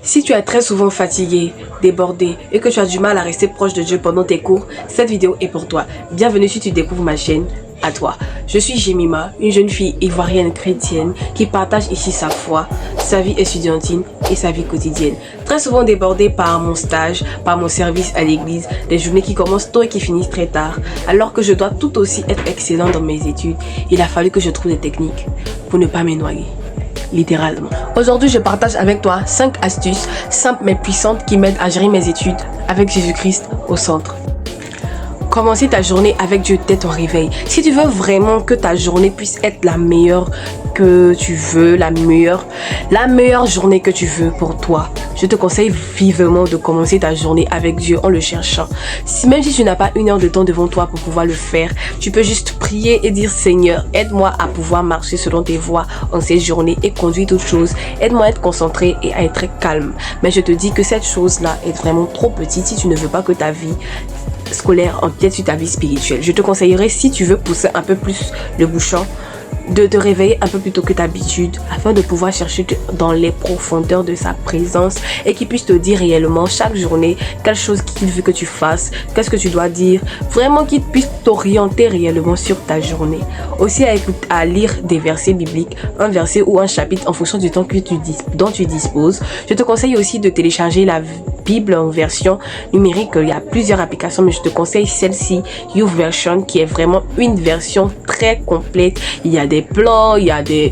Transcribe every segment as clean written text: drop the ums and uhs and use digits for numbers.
Si tu es très souvent fatigué, débordé et que tu as du mal à rester proche de Dieu pendant tes cours, cette vidéo est pour toi. Bienvenue si tu découvres ma chaîne, à toi. Je suis Jemima, une jeune fille ivoirienne chrétienne qui partage ici sa foi, sa vie estudiantine et sa vie quotidienne. Très souvent débordée par mon stage, par mon service à l'église, des journées qui commencent tôt et qui finissent très tard, alors que je dois tout aussi être excellent dans mes études, il a fallu que je trouve des techniques pour ne pas me noyer. Littéralement. Aujourd'hui, je partage avec toi 5 astuces simples mais puissantes qui m'aident à gérer mes études avec Jésus-Christ au centre. Commencer ta journée avec Dieu dès ton réveil. Si tu veux vraiment que ta journée puisse être la meilleure que tu veux, la meilleure journée que tu veux pour toi, je te conseille vivement de commencer ta journée avec Dieu en le cherchant. Même si tu n'as pas une heure de temps devant toi pour pouvoir le faire, tu peux juste prier et dire: Seigneur, aide-moi à pouvoir marcher selon tes voies en cette journée et conduire toutes choses. Aide-moi à être concentré et à être très calme. Mais je te dis que cette chose-là est vraiment trop petite si tu ne veux pas que ta vie scolaire empiète sur ta vie spirituelle. Je te conseillerais, si tu veux pousser un peu plus le bouchon, de te réveiller un peu plus tôt que d'habitude afin de pouvoir chercher dans les profondeurs de sa présence et qu'il puisse te dire réellement chaque journée quelle chose qu'il veut que tu fasses, qu'est-ce que tu dois dire, vraiment qu'il puisse t'orienter réellement sur ta journée. Aussi à lire des versets bibliques, un verset ou un chapitre en fonction du temps dont tu disposes. Je te conseille aussi de télécharger la Bible en version numérique. Il y a plusieurs applications, mais je te conseille celle-ci, YouVersion, qui est vraiment une version très complète. Il y a des plans, il y a des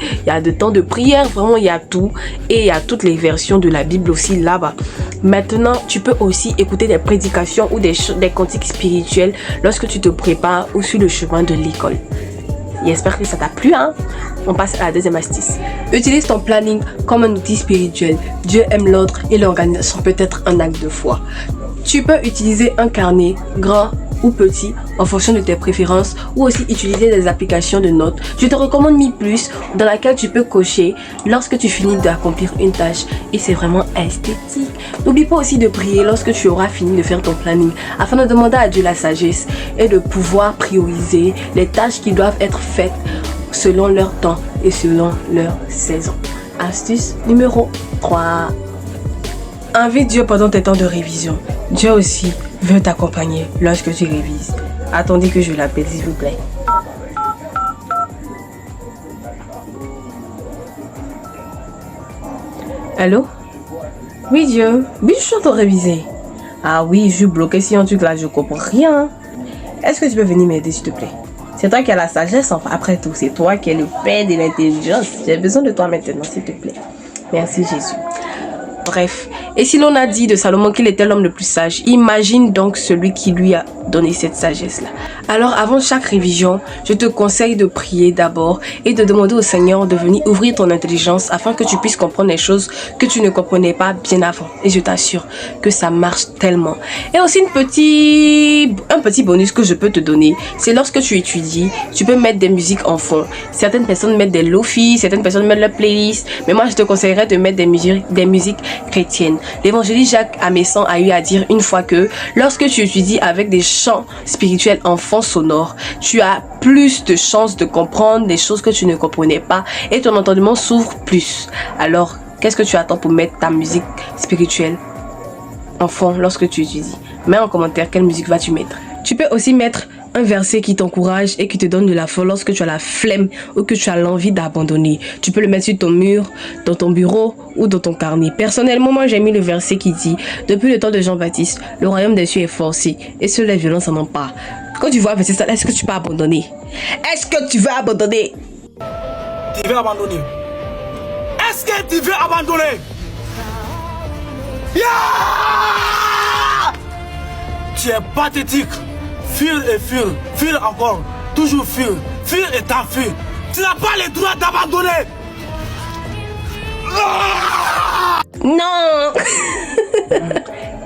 temps de prière, vraiment il y a tout, et il y a toutes les versions de la Bible aussi là-bas. Maintenant, tu peux aussi écouter des prédications ou des cantiques spirituels lorsque tu te prépares ou sur le chemin de l'école. J'espère que ça t'a plu, hein? On passe à la deuxième astuce. Utilise ton planning comme un outil spirituel. Dieu aime l'ordre et l'organisation peut être un acte de foi. Tu peux utiliser un carnet, grand ou petit, en fonction de tes préférences, ou aussi utiliser des applications de notes. Je te recommande Mi Plus, dans laquelle tu peux cocher lorsque tu finis d'accomplir une tâche, et c'est vraiment esthétique. N'oublie pas aussi de prier lorsque tu auras fini de faire ton planning, afin de demander à Dieu la sagesse et de pouvoir prioriser les tâches qui doivent être faites selon leur temps et selon leur saison. Astuce numéro 3. Invite Dieu pendant tes temps de révision. Dieu aussi veut t'accompagner lorsque tu révises. Attendez que je l'appelle, s'il vous plaît. Allô? Oui, Dieu. Oui, je suis en train de réviser. Ah oui, je suis bloqué sur un truc là, je comprends rien. Est-ce que tu peux venir m'aider, s'il te plaît? C'est toi qui as la sagesse, enfin, après tout. C'est toi qui es le père de l'intelligence. J'ai besoin de toi maintenant, s'il te plaît. Merci, Jésus. Bref, et si l'on a dit de Salomon qu'il était l'homme le plus sage, imagine donc celui qui lui a donné cette sagesse-là. Alors avant chaque révision, je te conseille de prier d'abord et de demander au Seigneur de venir ouvrir ton intelligence afin que tu puisses comprendre les choses que tu ne comprenais pas bien avant. Et je t'assure que ça marche tellement. Et aussi un petit bonus que je peux te donner, c'est lorsque tu étudies, tu peux mettre des musiques en fond. Certaines personnes mettent des lo-fi, certaines personnes mettent leur playlist, mais moi je te conseillerais de mettre des musiques chrétiennes. L'évangéliste Jacques Amessan a eu à dire une fois que lorsque tu étudies avec des chants spirituels en fond sonore, tu as plus de chances de comprendre des choses que tu ne comprenais pas et ton entendement s'ouvre plus. Alors, qu'est-ce que tu attends pour mettre ta musique spirituelle en fond lorsque tu étudies? Mets en commentaire quelle musique vas-tu mettre. Tu peux aussi mettre un verset qui t'encourage et qui te donne de la foi lorsque tu as la flemme ou que tu as l'envie d'abandonner. Tu peux le mettre sur ton mur, dans ton bureau ou dans ton carnet. Personnellement, moi j'ai mis le verset qui dit: depuis le temps de Jean-Baptiste, le royaume des cieux est forcé et seules les violences en ont pas. Quand tu vois un verset ça, est-ce que tu peux abandonner? Est-ce que tu veux abandonner? Tu veux abandonner? Est-ce que tu veux abandonner? Yeah! Tu es pathétique. Fuir et fuir, fuir encore, toujours fuir, fuir et t'enfuir. Tu n'as pas le droit d'abandonner. Non.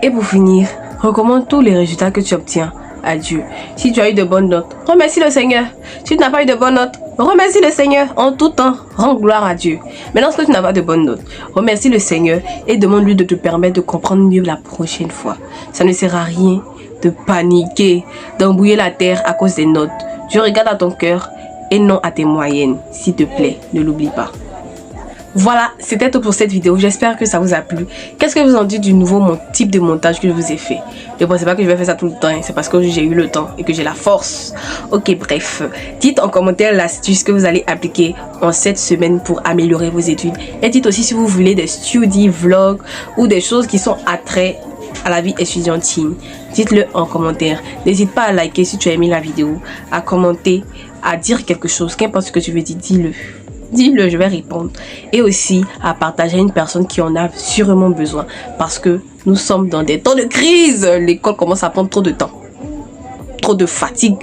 Et pour finir, recommande tous les résultats que tu obtiens à Dieu. Si tu as eu de bonnes notes, remercie le Seigneur. Si tu n'as pas eu de bonnes notes, remercie le Seigneur en tout temps. Rends gloire à Dieu. Mais lorsque tu n'as pas de bonnes notes, remercie le Seigneur et demande-lui de te permettre de comprendre mieux la prochaine fois. Ça ne sert à rien de paniquer, d'embrouiller la terre à cause des notes. Je regarde à ton cœur et non à tes moyennes. S'il te plaît, ne l'oublie pas. Voilà, c'était tout pour cette vidéo. J'espère que ça vous a plu. Qu'est-ce que vous en dites du nouveau type de montage que je vous ai fait? Ne pensez pas que je vais faire ça tout le temps. C'est parce que j'ai eu le temps et que j'ai la force. Ok, bref. Dites en commentaire l'astuce que vous allez appliquer en cette semaine pour améliorer vos études. Et dites aussi si vous voulez des study vlogs ou des choses qui sont attraits à la vie étudiantine. Dites-le en commentaire. N'hésite pas à liker si tu as aimé la vidéo, à commenter, à dire quelque chose. Qu'importe ce que tu veux dire, dis-le. Dis-le, je vais répondre. Et aussi à partager à une personne qui en a sûrement besoin. Parce que nous sommes dans des temps de crise. L'école commence à prendre trop de temps. Trop de fatigue.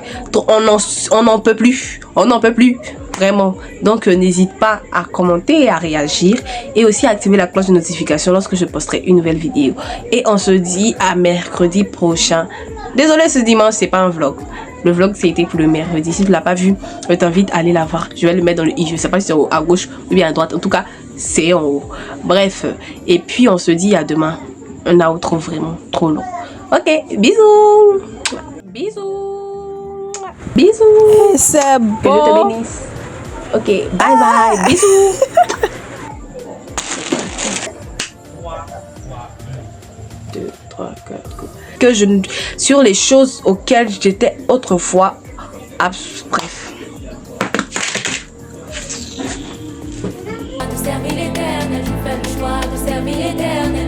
On n'en peut plus. On n'en peut plus. Vraiment. Donc, n'hésite pas à commenter et à réagir. Et aussi à activer la cloche de notification lorsque je posterai une nouvelle vidéo. Et on se dit à mercredi prochain. Désolé, ce dimanche, c'est pas un vlog. Le vlog, c'était pour le mercredi. Si tu ne l'as pas vu, je t'invite à aller la voir. Je vais le mettre dans le i. Je ne sais pas si c'est à gauche ou bien à droite. En tout cas, c'est en haut. Bref. Et puis, on se dit à demain. Un outro vraiment trop long. Ok, bisous. Bisous. Bisous. C'est bon. Que Dieu te bénisse. Ok, bye bye. Bisous. Deux, trois, quatre. Que je sur les choses auxquelles j'étais autrefois. Bref. De servir l'éternel, je fais le choix de servir l'éternel.